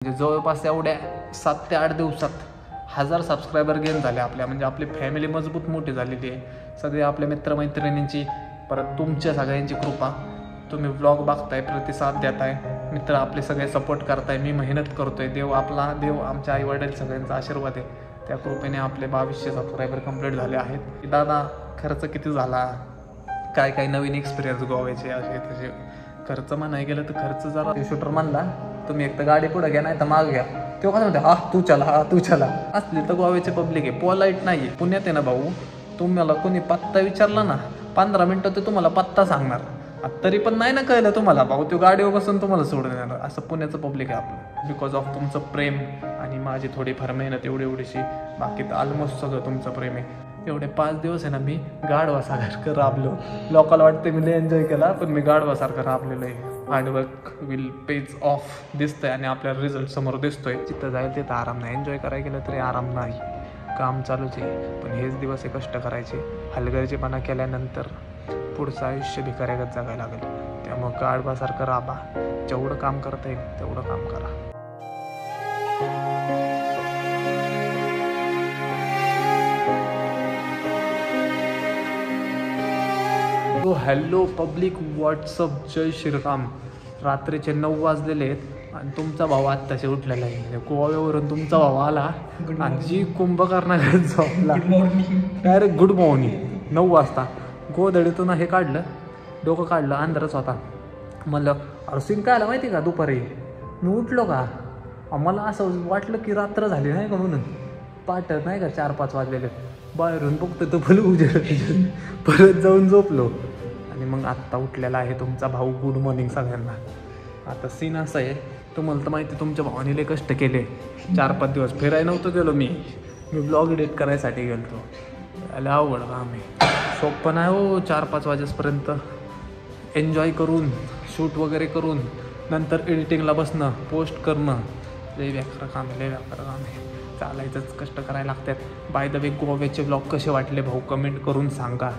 म्हणजे जवळपास एवढ्या 7 ते 8 दिवसात 1000 सबस्क्रायबर गेन झाले आपल्या. म्हणजे आपली फॅमिली मजबूत मोठी झालेली आहे. सगळे आपल्या मित्रमैत्रिणींची परत तुमच्या सगळ्यांची कृपा. तुम्ही व्लॉग बघताय, प्रतिसाद देताय, मित्र आपले सगळे सपोर्ट करताय, मी मेहनत करतोय, देव आमच्या आईवडील सगळ्यांचा आशीर्वाद आहे. त्या कृपेने आपले 2200 सबस्क्रायबर कंप्लीट झाले आहेत. दादा खर्च किती झाला, काय काय नवीन एक्सपिरियन्स गोव्याचे असे तसे. खर्च म्हणाय गेलं तर खर्च जरा शूटर म्हणला तुम्ही एक तर गाडी पुढे घ्या नाही तर माग घ्या. तो कसं म्हणते तू चला असली तर गोव्याचे पब्लिक आहे, पोलाईट नाही आहे. पुण्यात आहे ना भाऊ, तुम्हाला कोणी पत्ता विचारला ना 15 मिनटं ते तुम्हाला पत्ता सांगणार. तरी पण नाही ना कळलं तुम्हाला भाऊ, तो गाडीवर बसून तुम्हाला सोडून येणार. असं पुण्याचं पब्लिक आहे आपलं. बिकॉज ऑफ तुमचं प्रेम आणि माझी थोडीफार मेहनत एवढीशी. बाकी तर ऑलमोस्ट सगळं तुमचं प्रेम आहे. एवढे 5 दिवस आहे ना मी गाढवासारखं राबलो. लोकांना वाटते मी लय एन्जॉय केला, पण मी गाढवासारखं राबलेलो आहे. हार्डवर्क विल पेज ऑफ दिसतंय आणि आपल्याला रिझल्ट समोर दिसतोय. जिथं जाईल तिथं आराम नाही. एन्जॉय करायला गेलं तरी आराम नाही, काम चालूच आहे. पण हेच दिवस हे कष्ट करायचे. हलगर्जीपणा केल्यानंतर पुढचं आयुष्य भिकाऱ्यागत जगायला लागेल. त्यामुळं गाढवासारखं राबा. जेवढं काम करता येईल तेवढं काम करा. हॅलो पब्लिक, व्हॉट्सअप, जय श्रीराम. रात्रीचे 9 वाजलेले आहेत आणि तुमचा भाऊ आत्ताशी उठलेला आहे. गोव्यावरून तुमचा भाऊ आला आणि जी कुंभकर्णाकडे झोपला. डायरेक्ट गुड मॉर्निंग 9 वाजता गोधडीतून हे काढलं, डोकं काढलं, अंधारच होता. म्हणलं अरे सीन काय आला माहिती का, दुपारी मी उठलो का, मला असं वाटलं की रात्र झाली नाही का म्हणून. पाठ नाही का 4-5 वाजलेले. बाहेरून बघतो तर भलं उजेड. परत जाऊन झोपलो आणि मग आत्ता उठलेला आहे तुमचा भाऊ. गुड मॉर्निंग सगळ्यांना. आता सीन असं आहे, तुम्हाला तर माहिती तुमच्या भावाने लय कष्ट केले. 4-5 दिवस फिरायला नव्हतं गेलो मी ब्लॉग एडिट करायसाठी गेलो. याला अवघड काम आहे, सोपं नाही हो. 4-5 वाजेपर्यंत एन्जॉय करून शूट वगैरे करून नंतर एडिटिंगला बसणं, पोस्ट करणं, लय व्याखरं काम आहे. चालायचंच, कष्ट करायला लागतात. बाय द वे, गोव्याचे ब्लॉग कसे वाटले भाऊ कमेंट करून सांगा.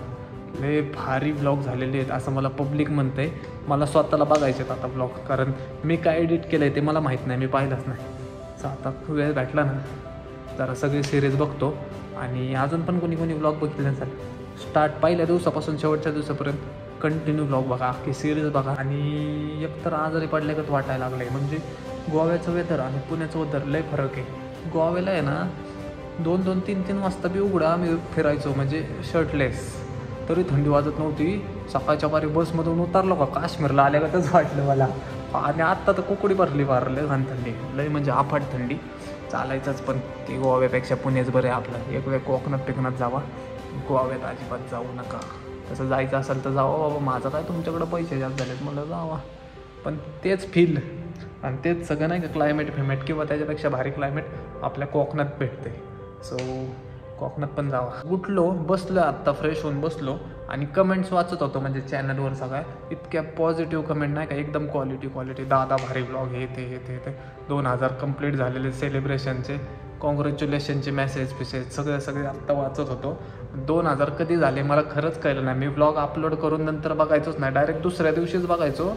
लय भारी ब्लॉग झालेले आहेत असं मला पब्लिक म्हणतंय. मला स्वतःला बघायचे आहेत आता ब्लॉग, कारण मी काय एडिट केलं आहे ते मला माहीत नाही, मी पाहिलंच नाही. आता वेळ भेटला ना जरा सगळी सिरीज बघतो. आणि अजून पण कोणी ब्लॉग बघितले नसेल, स्टार्ट पहिल्या दिवसापासून शेवटच्या दिवसापर्यंत कंटिन्यू ब्लॉग बघा, की सिरीज बघा. आणि एकतर आजारी पडल्यागत वाटायला लागलं आहे. म्हणजे गोव्याचं वेदर आणि पुण्याचं वेदर लय फरक आहे. गोव्याला आहे ना 2-2, 3-3 वाजता बी उघडा आम्ही फिरायचो, म्हणजे शर्टलेस, तरी थंडी वाजत नव्हती. सकाळच्या बारी बसमधून उतरलो का काश्मीरला आल्यागतच वाटलं मला. आणि आत्ता तर कुकडी भरली लय घाण थंडी, लय म्हणजे अफाट थंडी. चालायचंच, पण ते गोव्यापेक्षा पुणेच बरं आहे आपलं. एक वेळ कोकणात जावा, गोव्यात अजिबात जाऊ नका. तसं जायचं असेल तर जावा बाबा, माझं काय तुमच्याकडं पैसे जास्त झालेत मला जावा. पण तेच फील आणि तेच सगळं नाही का क्लायमेट किंवा त्याच्यापेक्षा भारी क्लायमेट आपल्या कोकणात भेटते. सो कोकणात पण जावा. उठलो, बसलो, आत्ता फ्रेश होऊन बसलो आणि कमेंट्स वाचत होतो. म्हणजे चॅनलवर सगळ्या इतक्या पॉझिटिव्ह कमेंट नाही का, एकदम क्वालिटी. दादा भारी ब्लॉग, हे ते 2000 कंप्लीट झालेले सेलिब्रेशनचे, कॉंग्रॅच्युलेशनचे मेसेज सगळे आत्ता वाचत होतो. 2000 कधी झाले मला खरंच कळलं नाही. मी ब्लॉग अपलोड करून नंतर बघायचोच नाही, डायरेक्ट दुसऱ्या दिवशीच बघायचो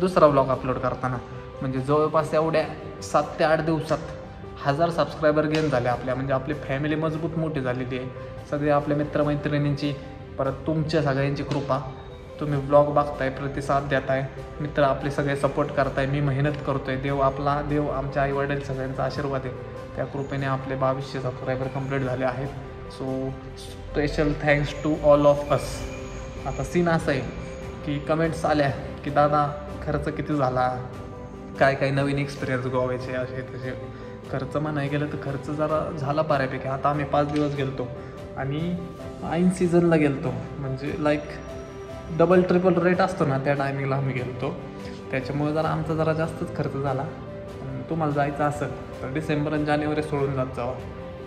दुसरा ब्लॉग अपलोड करताना. म्हणजे जवळपास एवढ्या 7 ते 8 दिवसात 1000 सबस्क्रायबर गेन झाले आपल्या. म्हणजे आपली फॅमिली मजबूत मोठी झालेली आहे. सगळे आपल्या मित्रमैत्रिणींची परत तुमच्या सगळ्यांची कृपा. तुम्ही ब्लॉग बघताय, प्रतिसाद देताय, मित्र आपले सगळे सपोर्ट करताय, मी मेहनत करतोय, देव आमच्या आईवडील सगळ्यांचा आशीर्वाद आहे. त्या कृपेने आपले 2200 सबस्क्रायबर कंप्लीट झाले आहेत. So special thanks to all of us. आता सीन असं आहे की कमेंट्स आल्या की दादा खर्च किती झाला, काय नवीन एक्सपिरियन्स गोव्याचे असे तसे. खर्च म्हणाय गेलं तर खर्च जरा झाला बऱ्यापैकी. आता आम्ही 5 दिवस गेलतो आणि ऐन सीझनला गेलतो, म्हणजे लाईक डबल ट्रिपल रेट असतो ना त्या टायमिंगला आम्ही गेलतो. त्याच्यामुळे आमचा जरा जास्तच खर्च झाला. तुम्हाला जायचं असेल तर डिसेंबर आणि जानेवारी सोडून जात जावा,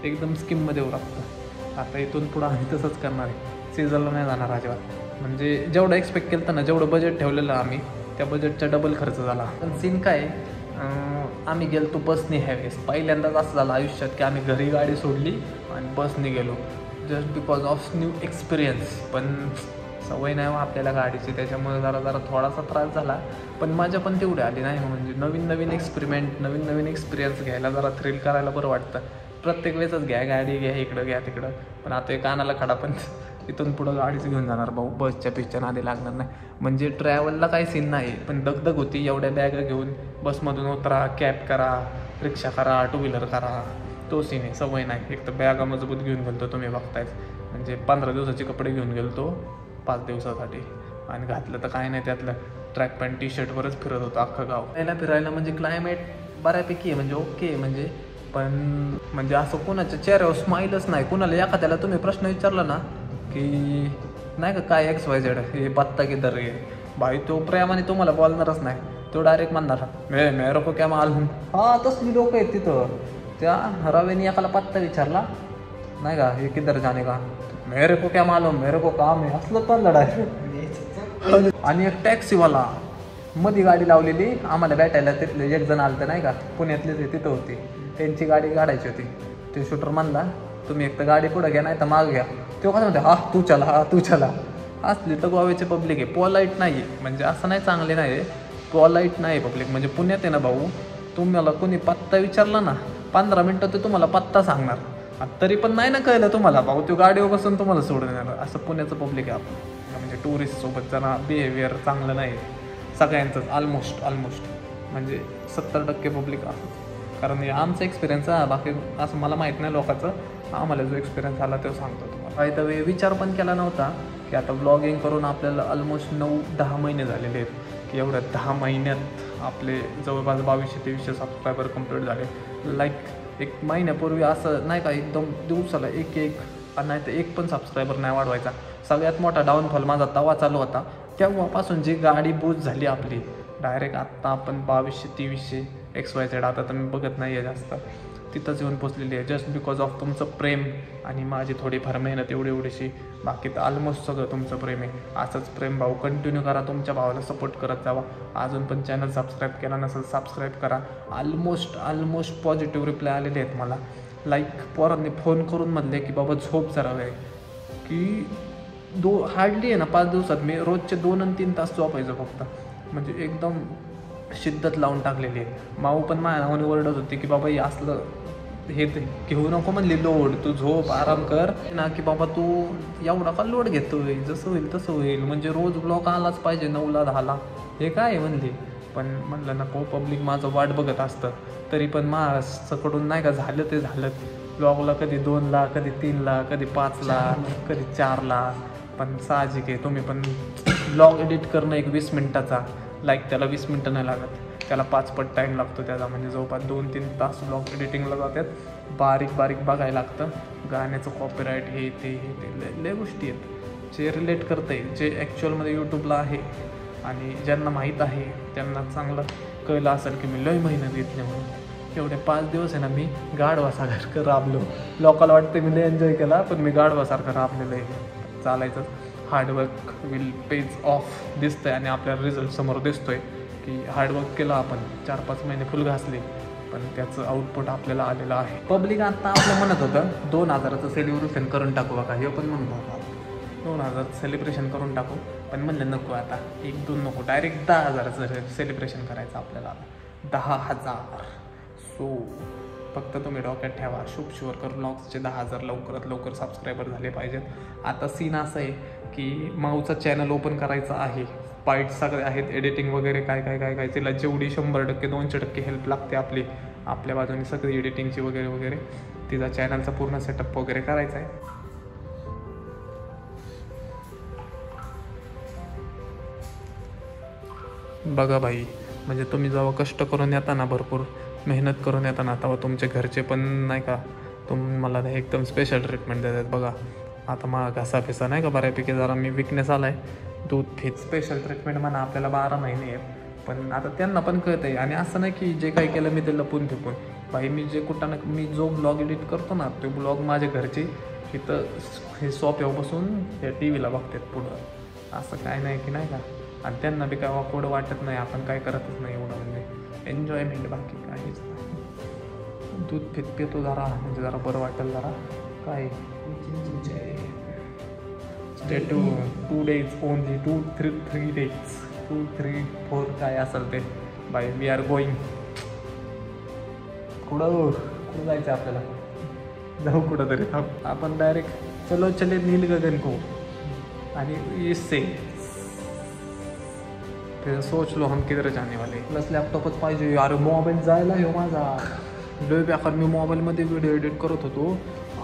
एकदम स्कीममध्ये येऊ लागतं. आता इथून पुढं आम्ही तसंच करणार आहे, सीझनला नाही जाणार अजिबात. म्हणजे जेवढं एक्सपेक्ट केलं होतं ना, जेवढं बजेट ठेवलेलं आम्ही त्या बजेटचा डबल खर्च झाला. पण सीन काय, आम्ही गेलो बसने ह्यावेळेस. पहिल्यांदाच असं झालं आयुष्यात की आम्ही घरी गाडी सोडली आणि बसने गेलो, just because of new experience. पण सवय नाही हो आपल्याला गाडीची, त्याच्यामुळे जरा थोडासा त्रास झाला, पण मजा पण तेवढी आली नाही हो. म्हणजे नवीन एक्सपेरिमेंट, नवीन एक्सपिरियन्स घ्यायला, जरा थ्रिल करायला बरं वाटतं. प्रत्येक वेळेसच घ्या गाडी, घ्या इकडं घ्या तिकडं, पण आता एक कानाला खडा, पण इथून पुढं गाडीच घेऊन जाणार भाऊ, बसच्या नादी लागणार नाही. म्हणजे ट्रॅव्हलला काही सीन नाही, पण दगदग होती. एवढ्या बॅगा घेऊन बसमधून उतरा, कॅब करा, रिक्षा करा, टू व्हीलर करा, तो सीन आहे. सवय नाही. एक तर बॅगा मजबूत घेऊन गेलो तुम्ही बघतायच. म्हणजे 15 दिवसाचे कपडे घेऊन गेलो 5 दिवसासाठी, आणि घातलं तर काय नाही, त्यातलं ट्रॅक पॅन्ट टी शर्टवरच फिरत होतो अख्खं गाव. फिरायला म्हणजे क्लायमेट बऱ्यापैकी आहे, म्हणजे ओके. पण म्हणजे असं कोणाच्या चेहऱ्यावर स्माईलच नाही. कोणाला एखाद्याला तुम्ही प्रश्न विचारला ना की नाही का काय XYZ हे पत्ता किधर रे, भाई तो प्रेमाने तुम्हाला बोलणारच नाही. तो डायरेक्ट म्हणणार मेरे को क्या मालूम. हा, तसली लोक आहेत तिथं. त्या रवेने एकाला पत्ता विचारला नाही का, हे किधर जाणे का, मेरे को क्या मालूम, मेरे को काम आहे, असलं पण लढाय. आणि एक टॅक्सीवाला मध्ये गाडी लावलेली आम्हाला भेटायला, तिथले एक जण आलं तर नाही का, पुण्यातले ते तिथं होती, त्यांची गाडी काढायची होती. ते शूटर म्हणला तुम्ही एक तर गाडी पुढं घ्या नाही तर माग घ्या. तो कसं म्हणते हा तू चला. असली तर गोव्याची पब्लिक आहे, पॉलाईट नाही आहे. म्हणजे असं नाही चांगले नाही, पॉलाईट नाही पब्लिक. म्हणजे पुण्यात आहे ना भाऊ, तुम्हाला कोणी पत्ता विचारला ना 15 मिनटं ते तुम्हाला पत्ता सांगणार, तरी पण नाही ना कळलं तुम्हाला भाऊ, तो गाडीवर बसून तुम्हाला सोडून येणार. असं पुण्याचं पब्लिक आहे आपण. म्हणजे टुरिस्टसोबत जरा बिहेवियर चांगलं नाही सगळ्यांचंच, ऑलमोस्ट म्हणजे 70% पब्लिक असं. कारण हे आमचा एक्सपिरियन्स आहे, बाकी असं मला माहीत नाही लोकांचं. आम्हाला जो एक्सपिरियन्स आला तो सांगतो तुम्हाला. काही तर विचार पण केला नव्हता की आता व्लॉगिंग करून आपल्याला ऑलमोस्ट 9-10 महिने झालेले आहेत, की एवढ्या 10 महिन्यात आपले जवळपास 2200-2300 सबस्क्रायबर कंप्लीट झाले. लाईक एक महिन्यापूर्वी असं नाही का, एकदम दिवसाला एक नाही तर एक पण सबस्क्रायबर नाही वाढवायचा. सगळ्यात मोठा डाऊनफॉल माझा तवा चालू होता. तेव्हापासून जी गाडी बूज झाली आपली डायरेक्ट, आत्ता आपण 2200-2300 XYZ आता तर मी बघत नाही आहे जास्त, तिथंच येऊन पोचलेली आहे. जस्ट बिकॉज ऑफ तुमचं प्रेम आणि माझी थोडीफार मेहनत एवढीशी. बाकी तर ऑलमोस्ट सगळं तुमचं प्रेम आहे. असंच प्रेम भाऊ कंटिन्यू करा, तुमच्या भावाला सपोर्ट करत जावा. अजून पण चॅनल सबस्क्राईब केला नसेल सबस्क्राईब करा. ऑलमोस्ट पॉझिटिव्ह रिप्लाय आलेले आहेत मला. लाईक पोरांनी फोन करून म्हणले की बाबा झोप जरा वेळ, की हार्डली आहे ना 5 दिवसात मी रोजचे 2 आणि 3 तास झोपायचं फक्त. म्हणजे एकदम शिद्दत लावून टाकलेली आहे. माऊ पण माझ्या नावाने ओरडत होती की बाबा हे असलं हे घेऊ नको म्हणली लोड, तू झोप आराम कर ना, की बाबा तू एवढा का लोड घेतोय, जसं होईल तसं होईल. म्हणजे रोज ब्लॉग आलाच पाहिजे 9-10ला, हे काय म्हणली. पण म्हणलं नको, पब्लिक माझं वाट बघत असतं. तरी पण माझ्याकडून नाही का झालं ते झालं. ब्लॉगला कधी 2ला, कधी 3ला, कधी 5ला, कधी 4ला. पण साहजिक आहे, तुम्ही पण ब्लॉग एडिट करणं एक 20 मिनटाचा, लाईक त्याला 20 मिनटं नाही लागत, त्याला 5 पट टाईम लागतो त्याचा. म्हणजे जवळपास 2-3 तास ब्लॉग एडिटिंगला जातात. बारीक बघायला लागतं. गाण्याचं कॉपीराईट हे ते लय गोष्टी आहेत जे रिलेट करता येईल, जे ॲक्च्युअलमध्ये यूट्यूबला आहे. आणि ज्यांना माहीत आहे त्यांना चांगलं कळलं असेल की मी लय मेहनत घेतली म्हणून. एवढे 5 दिवस आहे ना मी गाढवासारखं राबलो. लोकांना वाटतं मी लय एन्जॉय केला, पण मी गाढवासारखं राबलेलं आहे. चालायचं, हार्डवर्क विल पेज ऑफ दिसतंय आणि आपल्याला रिझल्ट समोर दिसतोय की हार्डवर्क केलं आपण, 4-5 महिने फुल घासले, पण त्याचं आउटपुट आपल्याला आलेलं आहे. पब्लिक आता आपलं म्हणत होतं 2000चं सेलिब्रेशन करून टाकू बघा, हे पण म्हणत होता 2000चं सेलिब्रेशन करून टाकू. पण म्हणलं नको, आता 1-2 नको, डायरेक्ट 10,000चं सेलिब्रेशन करायचं आपल्याला. 10,000. सो फक्त तुम्ही डोक्यात ठेवा, शुअर कर ब्लॉग्सचे 10,000 लवकरात लवकर सबस्क्रायबर झाले पाहिजेत. आता सीन असं आहे की माऊचा चॅनल ओपन करायचा आहे. पार्ट सगळे आहेत, एडिटिंग वगैरे काय तिला जेवढी 100%, 200% हेल्प लागते आपल्या बाजूने सगळी एडिटिंगची वगैरे तिचा चॅनलचा पूर्ण सेटअप वगैरे करायचा आहे. बघा भाई, म्हणजे तुम्ही जेव्हा कष्ट करून येता ना, भरपूर मेहनत करून येता ना, तेव्हा तुमचे घरचे पण नाही का तुम्हाला एकदम स्पेशल ट्रीटमेंट देतात. बघा आता मला घसा नाही का बऱ्यापैकी जरा मी विकनेस आला आहे, दूध फीत स्पेशल ट्रीटमेंट म्हणा आपल्याला 12 महिने आहेत. पण आता त्यांना पण कळतं आहे. आणि असं नाही की जे काही केलं मी ते लपून फिपून. भाई मी मी जो ब्लॉग एडिट करतो ना, तो ब्लॉग माझ्या घरचे इथं हे सोफ्यावर बसून त्या TV ला बघतात पुढं. असं काय नाही की नाही का. आणि त्यांना बी काय ऑकवर्ड वाटत नाही, आपण काय करतच नाही एवढं, म्हणजे एन्जॉयमेंट, बाकी काहीच नाही. दूध पितो जरा, म्हणजे जरा बरं वाटेल जरा. काय ते 2 days ओनली 3 days 2, 3, 4 काय असेल ते बाय वी आर गोईंग. कुठं जायचं आपल्याला? जाऊ कुठं तरी आपण डायरेक्ट चलो चले नील गगन को आणि इससे फिर सोच लो हम किधर जाने वाले. प्लस लॅपटॉपच पाहिजे. अरे मोबाईल जायला हो माझा लय बेकार. मी मोबाईलमध्ये व्हिडिओ एडिट करत होतो,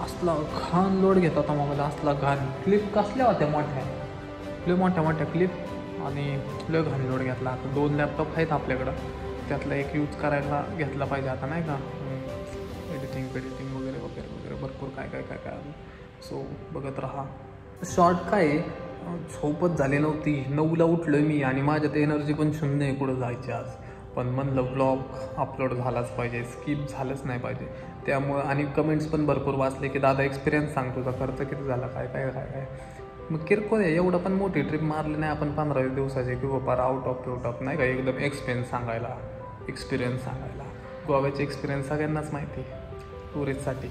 असला घाण लोड घेत होता मोबाईल, असला घाण. क्लिप कसल्या होत्या मोठ्या, लय मोठ्या क्लिप आणि लय घाण लोड घेतला. आता 2 लॅपटॉप आहेत आपल्याकडं, त्यातला एक यूज करायला घेतला पाहिजे आता नाही का. एडिटिंग वगैरे भरपूर काय. सो बघत राहा. शॉर्ट काय झोपच झाली नव्हती. 9ला उठलो मी आणि माझ्यात एनर्जी पण शून्य आहे कुठं जायची आज. पण म्हणलं ब्लॉग अपलोड झालाच पाहिजे, स्किप झालंच नाही पाहिजे. त्यामुळं आणि कमेंट्स पण भरपूर वाचले की दादा एक्सपिरियन्स सांग तुझा, खर्च किती झाला काय. मग किरकोळ आहे, एवढं पण मोठी ट्रिप मारली नाही आपण 15 दिवसाची किंवा पार आउट ऑफ नाही का. एकदम एक्सपिरियन्स सांगायला. गोव्याचे एक्सपिरियन्स सगळ्यांनाच माहिती टुरिस्टसाठी.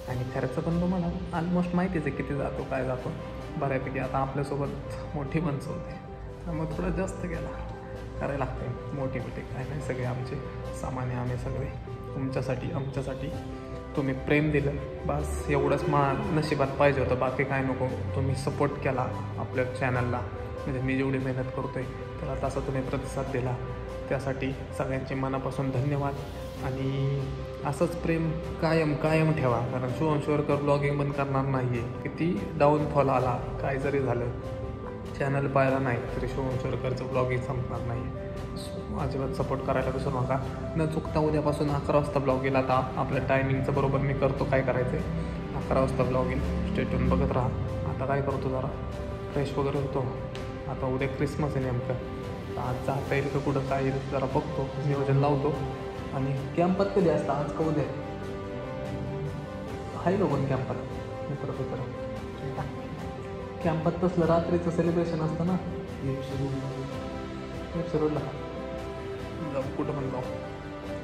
आणि खर्च पण तुम्हाला ऑलमोस्ट माहितीच आहे किती जातो काय जातो बऱ्यापैकी. आता आपल्यासोबत मोठी माणसं होते त्यामुळे थोडं जास्त गेला करायला लागते. मोठी काय नाही, सगळे आमचे सामान्य आम्ही सगळे तुमच्यासाठी आमच्यासाठी तुम्ही प्रेम दिलं बस एवढंच नशिबात पाहिजे होतं. बाकी काय नको. तुम्ही सपोर्ट केला आपल्या चॅनलला, म्हणजे मी जेवढी मेहनत करतो आहे त्याला तसा तुम्ही प्रतिसाद दिला, त्यासाठी सगळ्यांचे मनापासून धन्यवाद. आणि असंच प्रेम कायम ठेवा, कारण शुअर ब्लॉगिंग बंद करणार नाही आहे. किती डाऊनफॉल आला काय जरी झालं, चॅनल पाहायला नाही तरी शुअरकरचं ब्लॉगिंग संपणार नाही. अजिबात सपोर्ट करायला विसरू नका. न चुकता उद्यापासून 11 वाजता ब्लॉग येईल. आता आपल्या टायमिंगचं बरोबर मी करतो काय करायचं आहे. 11 वाजता ब्लॉग येईल, स्टेटून बघत राहा. आता काय करतो जरा फ्रेश वगैरे होतो. आता उद्या क्रिसमस आहे नेमकं, आज जाता येईल का कुठं काय येईल जरा बघतो, नियोजन लावतो. आणि कॅम्पात कधी असतं आज का उद्या आहे का कोण कॅम्पात मित्र कॅम्पात तसलं रात्रीचं सेलिब्रेशन असतं ना रोडला. जाऊ कुठं पण जाऊ,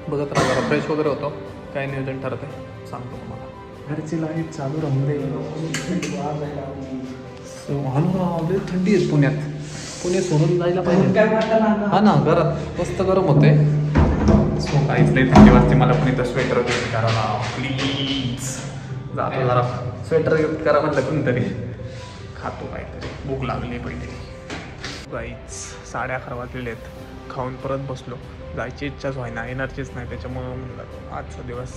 बघत राहा जरा फ्रेश वगैरे होतो. काय नियोजन ठरत आहे सांगतो तुम्हाला. घरची लाईट चालू राहून दे. लय थंडी आहे पुणे सोडून जायला पाहिजे. हा ना, घरात मस्त गरम होते. सो काहीच लई थंडी वाजते. मला पण इथं स्वेटर गिफ्ट करा प्लीज. जातो जरा स्वेटर गिफ्ट करा म्हटलं कोणतरी. खातो काहीतरी, भूक लागली पहिले. गाईच 11:30 वाजलेले आहेत. खाऊन परत बसलो. जायची इच्छाच व्हायना, एनर्जीच नाही. त्याच्यामुळं म्हणलं आजचा दिवस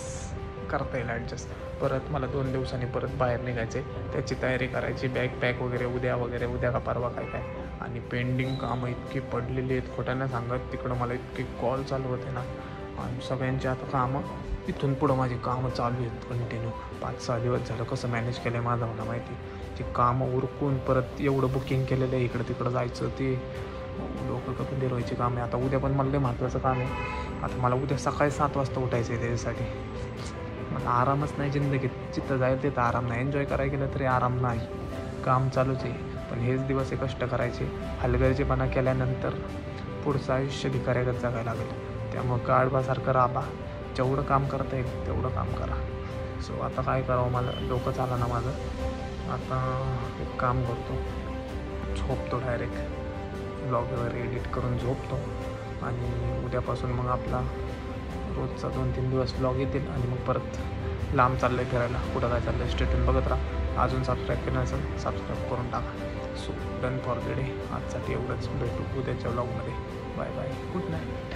करता येईल ॲडजस्ट. परत मला 2 दिवसांनी परत बाहेर निघायचे, त्याची तयारी करायची. बॅग पॅक वगैरे उद्या का परवा काय. आणि पेंडिंग कामं इतकी पडलेली आहेत खोट्यानं सांगत. तिकडं मला इतके कॉल चालू होते ना, आणि सगळ्यांची आता कामं इथून पुढं माझी कामं चालू आहेत कंटिन्यू. 5-6 दिवस झालं. कसं मॅनेज केलं आहे माझं मला माहिती. ती कामं उरकून परत एवढं बुकिंग केलेलं आहे, इकडं तिकडं जायचं, ते डोकं कपून दिरवायची काम आहे. आता उद्या पण मला लय महत्त्वाचं काम आहे. आता मला उद्या सकाळी 7 वाजता उठायचं आहे. त्याच्यासाठी मला आरामच नाही जिंदगीत. जिथं जाईल तिथं आराम नाही. एन्जॉय करायला गेलं तरी आराम नाही. काम चालूच आहे. पण हेच दिवस हे कष्ट करायचे. हलगर्जीपणा केल्यानंतर पुढचं आयुष्य भिकाऱ्यागत जगायला लागेल. त्यामुळं गाढवासारखं राबा. जेवढं काम करता येईल तेवढं काम करा. सो आता काय करावं, मला डोकं चाला ना माझं. आता एक काम करतो, झोपतो डायरेक्ट. ब्लॉग वगैरे एडिट करून झोपतो. आणि उद्यापासून मग आपला रोजचा 2-3 दिवस ब्लॉग येतील. आणि मग परत लांब चाललं आहे फिरायला. कुठं काय चाललं आहे स्टेटून बघत राहा. अजून सबस्क्राईब केलं असेल सबस्क्राईब करून टाका. So done for the day. आजसाठी एवढंच. भेटू उद्याच्या ब्लॉगमध्ये. Bye bye, good night.